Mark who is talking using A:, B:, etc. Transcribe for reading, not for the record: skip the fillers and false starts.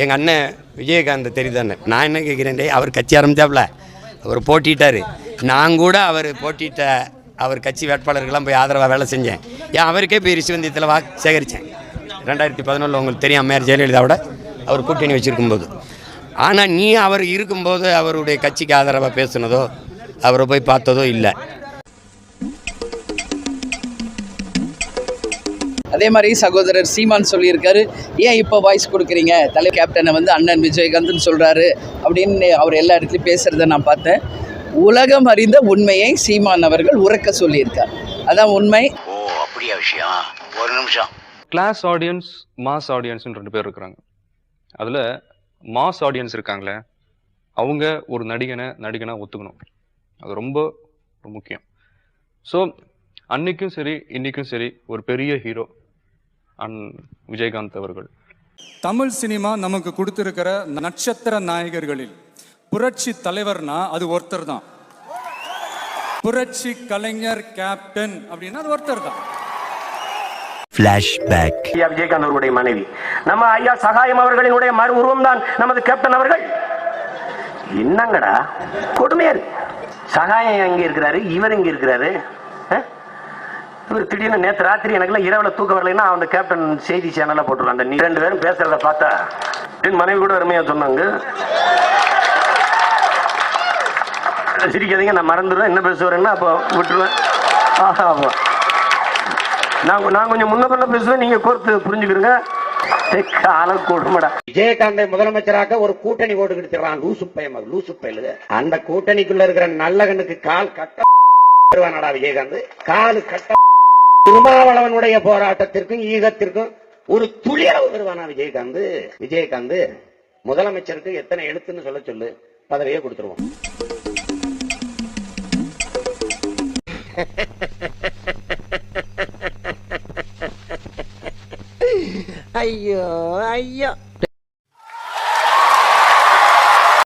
A: எங்கள் அண்ணன் விஜயகாந்த் தெரியுதானே, நான் என்ன கேட்குறேன், அவர் கட்சி ஆரம்பித்தாப்புல அவர் போட்டிட்டார். நான் கூட அவர் போட்டிட்ட அவர் கட்சி வேட்பாளர்கள்லாம் போய் ஆதரவாக வேலை செஞ்சேன். ஏன் அவருக்கே போய் ரிஷிவந்தியத்தில் சேகரித்தேன் 2011 உங்களுக்கு தெரியும், அம்மையார் ஜெயலலிதாவோட அவர் கூட்டணி வச்சுருக்கும்போது. ஆனால் நீ அவர் இருக்கும்போது அவருடைய கட்சிக்கு ஆதரவாக பேசுனதோ அவரை போய் பார்த்ததோ இல்லை.
B: அதே மாதிரி சகோதரர் சீமான் சொல்லியிருக்காரு, ஏன் இப்போ வாய்ஸ் கொடுக்குறீங்க, தலைவர் கேப்டனை வந்து அண்ணன் விஜயகாந்த்னு சொல்கிறாரு அப்படின்னு அவர் எல்லா இடத்துலையும் பேசுகிறத நான் பார்த்தேன். உலகம் அறிந்த உண்மையை சீமான் அவர்கள் உறக்க சொல்லியிருக்கார். அதான் உண்மை.
C: ஓ அப்படியா விஷயம்? ஒரு நிமிஷம்.
D: கிளாஸ் ஆடியன்ஸ், மாஸ் ஆடியன்ஸ்னு 2 பேர் இருக்கிறாங்க. அதில் மாஸ் ஆடியன்ஸ் இருக்காங்களே, அவங்க ஒரு நடிகனை ஒத்துக்கணும். அது ரொம்ப முக்கியம். ஸோ அன்னைக்கும் சரி இன்னைக்கும் சரி ஒரு பெரிய ஹீரோ விஜயகாந்த் அவர்கள்.
E: தமிழ் சினிமா நமக்கு கொடுத்திருக்கிற நட்சத்திர நாயகர்களில் புரட்சி தலைவர்னா அது ஒருத்தர் தான். புரட்சி கலைஞர் கேப்டன் அப்படின்னா அது ஒருத்தர் தான்.
F: ஃபிளாஷ்பேக். விஜயகாந்த் அவர்களுடைய மனைவி நம்ம ஐயா சகாயம் அவர்களினுடைய மறு உருவம் தான் நமது கேப்டன் அவர்கள். என்னங்கடா கொடுமையா இருக்கு. சகாயம் எங்க இருக்கிறாரு, இவர் எங்க இருக்கிறாரு? இவர் திடீர்னு நேற்று ராத்திரி எனக்குலாம் இரவுல தூக்கம் வரலைன்னா அந்த கேப்டன் செய்தி சேனல்ல போட்டுருவாங்க. அந்த 2 பேரும் பேசுறத பார்த்தா என் மனைவி கூட அருமையா சொன்னாங்க. சிரிக்காதீங்க, நான் மறந்துடுவேன் என்ன பேசுவேன்னா அப்போ விட்டுருவேன். நான் கொஞ்சம் முன்ன பண்ண பேசுவேன், நீங்க கோர்த்து புரிஞ்சுக்கிறீங்க. விஜயகாந்தை முதலமைச்சராக ஒரு கூட்டணி ஓட்டு கிடைச்சிடறான். லூசு பயலு. அந்த கூட்டணிக்குள்ள இருக்கிற நல்லகனுக்கு கால் கட்ட வருவானடா விஜயகாந்த். காலு கட்ட திருமாவளவனுடைய போராட்டத்திற்கும் ஈகத்திற்கும் ஒரு துளியளவு வருவானா விஜயகாந்த் முதலமைச்சருக்கு எத்தனை எழுத்துன்னு சொல்ல சொல்லு, பதவியே கொடுத்துருவோம்.
G: ஐயோ ஐயோ.